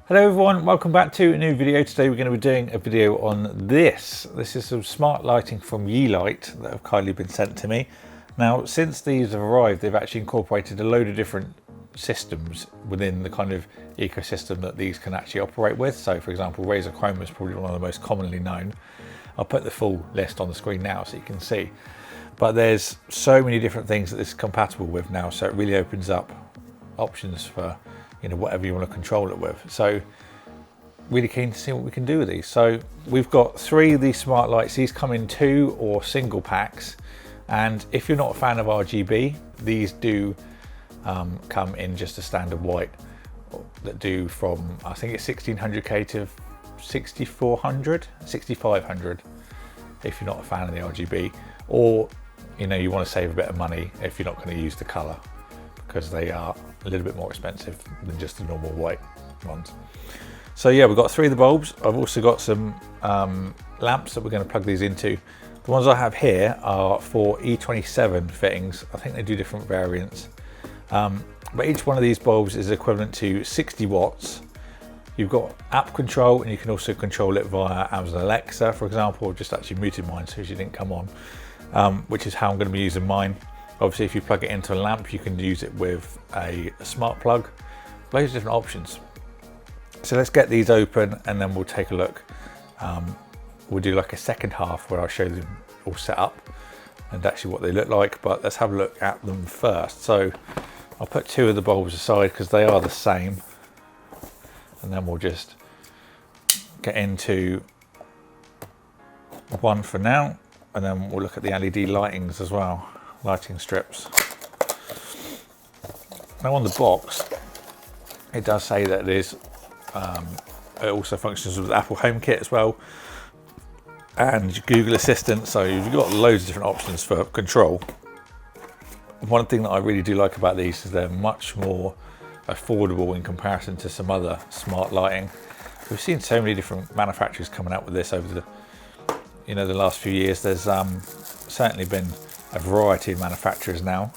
Hello everyone, welcome back to a new video. Today we're going to be doing a video on this. This is some smart lighting from Yeelight that have kindly been sent to me. Now, since these have arrived, they've actually incorporated a load of different systems within the kind of ecosystem that these can actually operate with. So for example, Razer Chroma is probably one of the most commonly known. I'll put the full list on the screen now so you can see. But there's so many different things that this is compatible with now, so it really opens up options for whatever you want to control it with. So really keen to see what we can do with these. So we've got 3 of these smart lights. These come in 2 or single packs, and if you're not a fan of RGB, these do come in just a standard white that do from, I think it's 1600k to 6500 if you're not a fan of the RGB, or you want to save a bit of money if you're not going to use the color, because they are a little bit more expensive than just the normal white ones. So yeah, we've got 3 of the bulbs. I've also got some lamps that we're going to plug these into. The ones I have here are for E27 fittings. I think they do different variants, but each one of these bulbs is equivalent to 60 watts. You've got app control, and you can also control it via Amazon Alexa, for example. I've just actually muted mine so she didn't come on, which is how I'm going to be using mine. Obviously, if you plug it into a lamp, you can use it with a smart plug. Loads of different options. So let's get these open and then we'll take a look. We'll do like a second half where I'll show them all set up and actually what they look like, but let's have a look at them first. So I'll put 2 of the bulbs aside because they are the same, and then we'll just get into one for now, and then we'll look at the LED lightings as well. Lighting strips. Now on the box, it does say that it is. It also functions with Apple HomeKit as well, and Google Assistant. So you've got loads of different options for control. One thing that I really do like about these is they're much more affordable in comparison to some other smart lighting. We've seen so many different manufacturers coming out with this over the last few years. There's certainly been a variety of manufacturers now,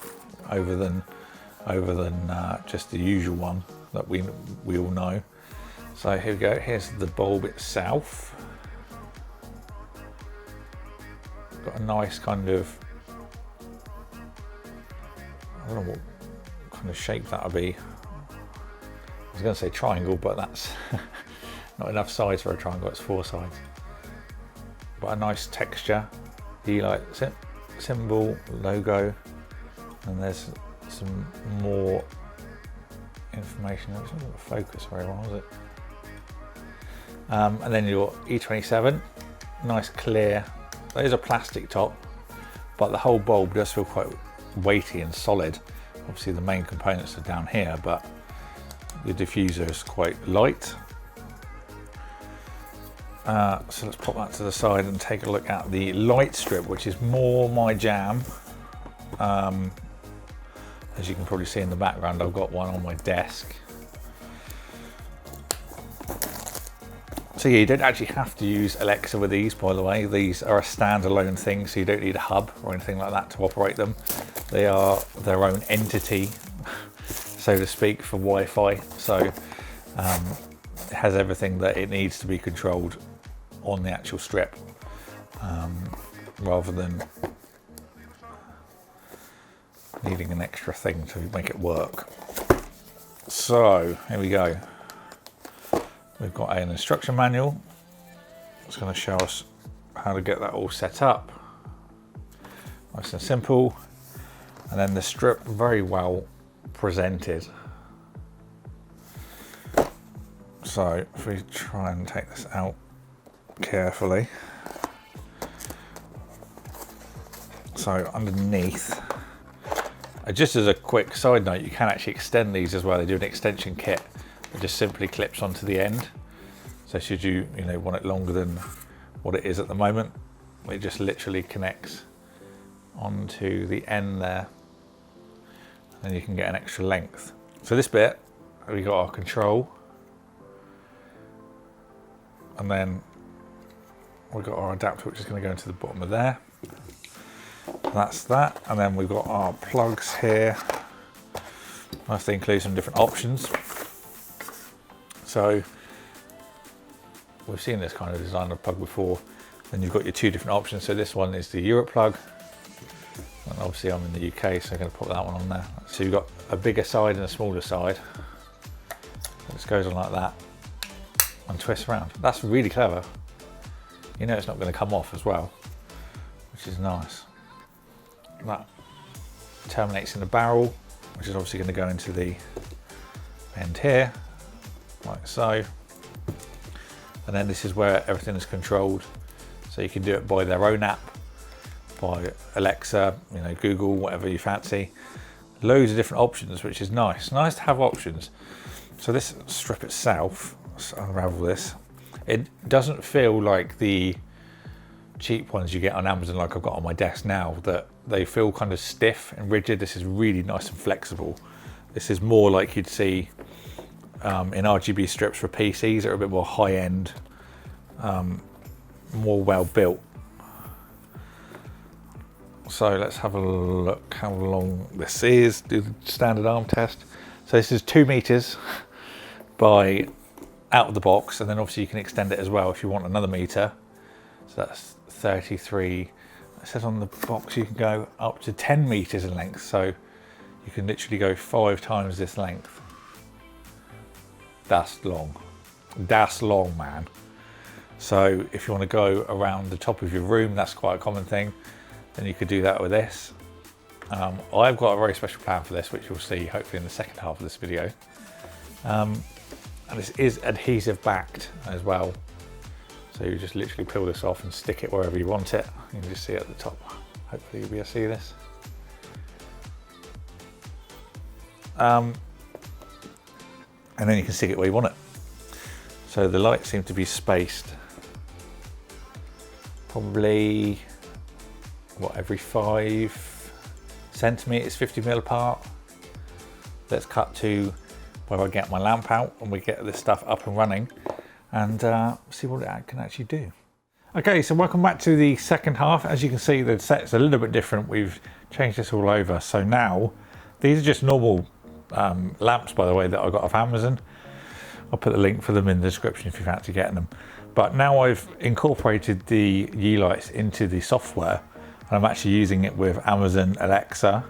over than just the usual one that we all know. So here we go. Here's the bulb itself. Got a nice kind of, I don't know what kind of shape that would be. I was going to say triangle, but that's not enough size for a triangle. It's 4 sides. But a nice texture. Yeelight symbol, logo, and there's some more information. It wasn't focus very well, was it? And then your E27, nice clear. There's a plastic top, but the whole bulb does feel quite weighty and solid. Obviously the main components are down here, but the diffuser is quite light. So let's pop that to the side and take a look at the light strip, which is more my jam. As you can probably see in the background, I've got one on my desk. So yeah, you don't actually have to use Alexa with these, by the way. These are a standalone thing, so you don't need a hub or anything like that to operate them. They are their own entity, so to speak, for Wi-Fi. So it has everything that it needs to be controlled on the actual strip, rather than needing an extra thing to make it work. So here we go. We've got an instruction manual. It's going to show us how to get that all set up. Nice and simple. And then the strip, very well presented. So if we try and take this out carefully. So underneath, just as a quick side note, you can actually extend these as well. They do an extension kit that just simply clips onto the end. So should you want it longer than what it is at the moment, it just literally connects onto the end there, and you can get an extra length. So this bit, we got our control, and then we've got our adapter, which is going to go into the bottom of there. That's that, and then we've got our plugs here. Nice, they include some different options. So we've seen this kind of design of plug before. Then you've got your two different options. So this one is the Europe plug. And obviously I'm in the UK, so I'm going to put that one on there. So you've got a bigger side and a smaller side. This goes on like that and twists around. That's really clever. You know it's not going to come off as well, which is nice. That terminates in the barrel, which is obviously going to go into the end here, like so. And then this is where everything is controlled. So you can do it by their own app, by Alexa, you know, Google, whatever you fancy. Loads of different options, which is nice. Nice to have options. So this strip itself, let's unravel this. It doesn't feel like the cheap ones you get on Amazon, like I've got on my desk now, that they feel kind of stiff and rigid. This is really nice and flexible. This is more like you'd see in RGB strips for PCs that are a bit more high end, more well built. So let's have a look how long this is, do the standard arm test. So this is 2 meters by out of the box, and then obviously you can extend it as well if you want another meter. So that's 33. It says on the box you can go up to 10 meters in length, so you can literally go 5 times this length. That's long. That's long, man. So if you want to go around the top of your room, that's quite a common thing. Then you could do that with this. I've got a very special plan for this, which you'll see hopefully in the second half of this video. And this is adhesive backed as well. So you just literally peel this off and stick it wherever you want it. You can just see it at the top. Hopefully you'll be able to see this. And then you can stick it where you want it. So the lights seem to be spaced probably, what, every 5 centimeters, 50 mil apart. Let's cut to where I get my lamp out and we get this stuff up and running and see what it can actually do. Okay, so welcome back to the second half. As you can see, the set's a little bit different. We've changed this all over. So now, these are just normal lamps, by the way, that I got off Amazon. I'll put the link for them in the description if you fancy getting them. But now I've incorporated the Yeelights into the software, and I'm actually using it with Amazon Alexa.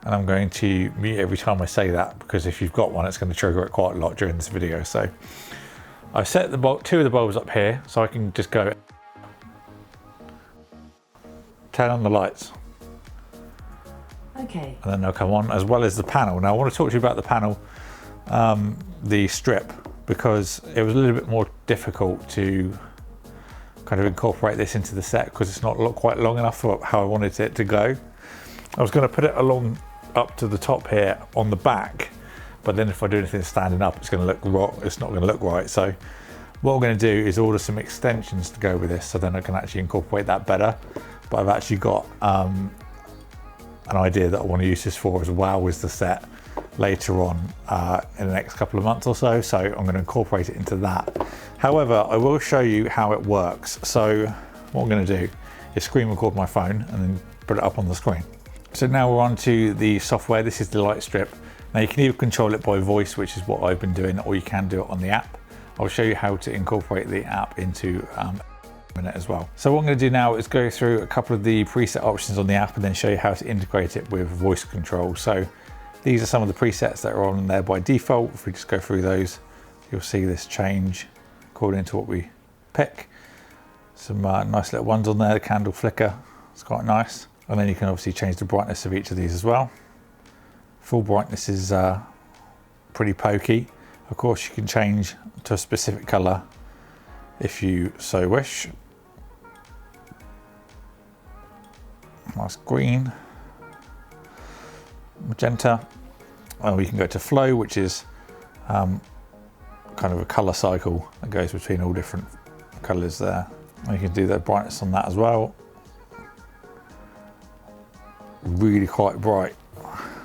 And I'm going to mute every time I say that, because if you've got one, it's going to trigger it quite a lot during this video. So I've set the 2 of the bulbs up here, so I can just go turn on the lights. Okay. And then they'll come on, as well as the panel. Now I want to talk to you about the panel, the strip, because it was a little bit more difficult to kind of incorporate this into the set because it's not quite long enough for how I wanted it to go. I was going to put it along up to the top here on the back, but then if I do anything standing up, it's going to look wrong. It's not going to look right. So what I'm going to do is order some extensions to go with this, so then I can actually incorporate that better. But I've actually got an idea that I want to use this for as well as the set later on in the next couple of months or so. So I'm going to incorporate it into that. However, I will show you how it works. So what I'm going to do is screen record my phone and then put it up on the screen. So now we're on to the software. This is the light strip. Now you can either control it by voice, which is what I've been doing, or you can do it on the app. I'll show you how to incorporate the app into a minute as well. So what I'm going to do now is go through a couple of the preset options on the app and then show you how to integrate it with voice control. So these are some of the presets that are on there by default. If we just go through those, you'll see this change according to what we pick. Some nice little ones on there. The candle flicker, it's quite nice. And then you can obviously change the brightness of each of these as well. Full brightness is pretty pokey. Of course, you can change to a specific color if you so wish. Nice green, magenta. Oh, you can go to flow, which is kind of a color cycle that goes between all different colors there. And you can do the brightness on that as well. Really quite bright.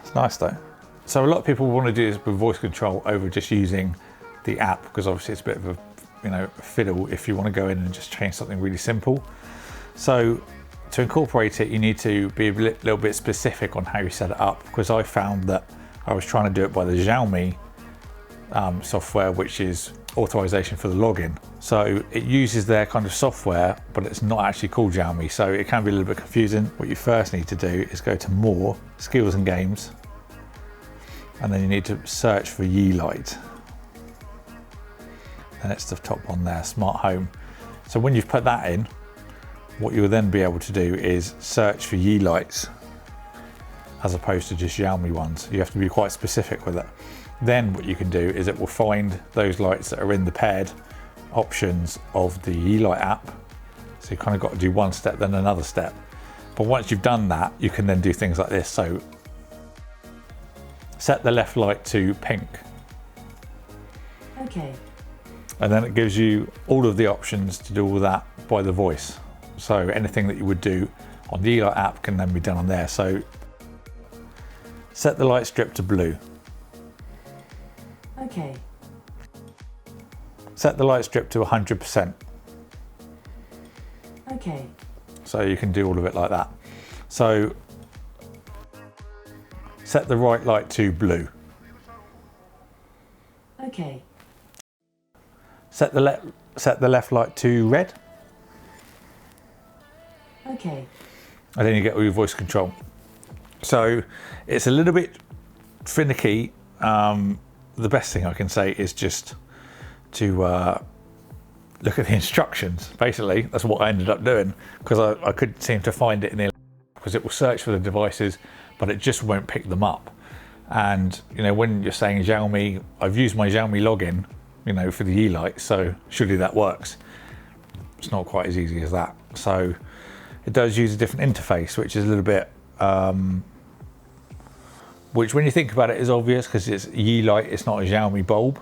It's nice though. So a lot of people want to do this with voice control over just using the app, because obviously it's a bit of a, you know, fiddle if you want to go in and just change something really simple. So to incorporate it, you need to be a little bit specific on how you set it up, because I found that I was trying to do it by the Xiaomi software, which is authorization for the login. So it uses their kind of software, but it's not actually called Xiaomi. So it can be a little bit confusing. What you first need to do is go to More, Skills and Games, and then you need to search for Yeelight. And it's the top one there, Smart Home. So when you've put that in, what you'll then be able to do is search for Yeelights as opposed to just Xiaomi ones. You have to be quite specific with it. Then what you can do is it will find those lights that are in the paired options of the Yeelight app. So you kind of got to do one step, then another step. But once you've done that, you can then do things like this. So set the left light to pink. Okay. And then it gives you all of the options to do all that by the voice. So anything that you would do on the Yeelight app can then be done on there. So set the light strip to blue. Okay. Set the light strip to 100%. Okay. So you can do all of it like that. So set the right light to blue. Okay. Set the left light to red. Okay. And then you get all your voice control. So it's a little bit finicky. The best thing I can say is just to look at the instructions. Basically, that's what I ended up doing, because I couldn't seem to find it in the, because it will search for the devices, but it just won't pick them up. And you know, when you're saying Xiaomi, I've used my Xiaomi login, you know, for the Yeelight, so surely that works. It's not quite as easy as that. So it does use a different interface, which is a little bit, which when you think about it is obvious, because it's Yeelight, it's not a Xiaomi bulb.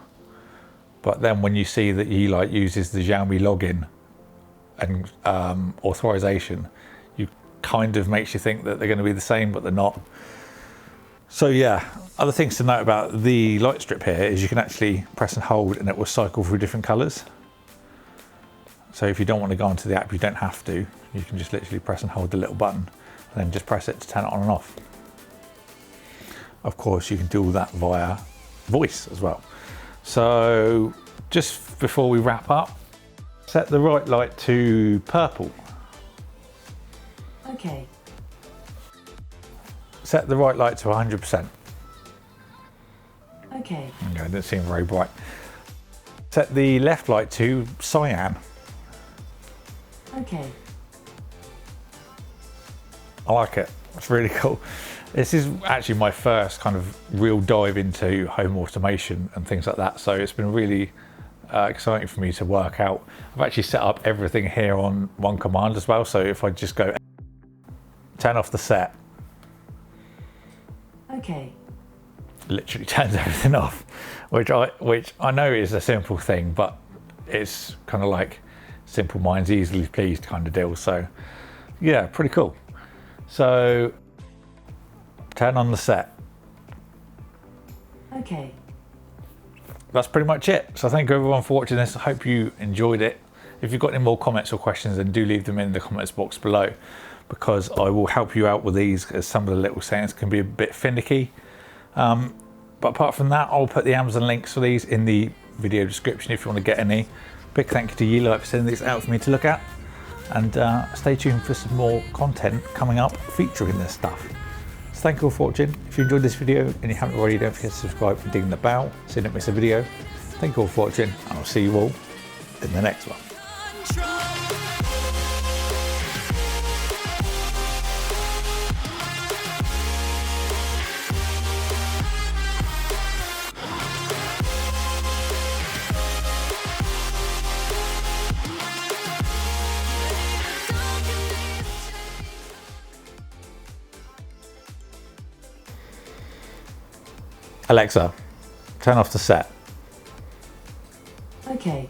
But then when you see that Yeelight uses the Xiaomi login and authorization, you kind of makes you think that they're going to be the same, but they're not. So yeah, other things to note about the light strip here is you can actually press and hold and it will cycle through different colors. So if you don't want to go into the app, you don't have to. You can just literally press and hold the little button and then just press it to turn it on and off. Of course, you can do all that via voice as well. So just before we wrap up, set the right light to purple. Okay. Set the right light to 100%. Okay. Okay, it didn't seem very bright. Set the left light to cyan. Okay. I like it. It's really cool. This is actually my first kind of real dive into home automation and things like that. So it's been really exciting for me to work out. I've actually set up everything here on one command as well. So if I just go turn off the set, Okay. literally turns everything off, which I know is a simple thing, but it's kind of like simple minds easily pleased kind of deal. So yeah, pretty cool. So turn on the set. Okay. That's pretty much it. So thank you everyone for watching this. I hope you enjoyed it. If you've got any more comments or questions, then do leave them in the comments box below, because I will help you out with these, as some of the little settings can be a bit finicky. But apart from that, I'll put the Amazon links for these in the video description if you want to get any. Big thank you to Yeelight for sending these out for me to look at. And stay tuned for some more content coming up featuring this stuff. So thank you all for watching. If you enjoyed this video and you haven't already, don't forget to subscribe for ding the bell so you don't miss a video. Thank you all for watching, and I'll see you all in the next one. Alexa, turn off the set. Okay.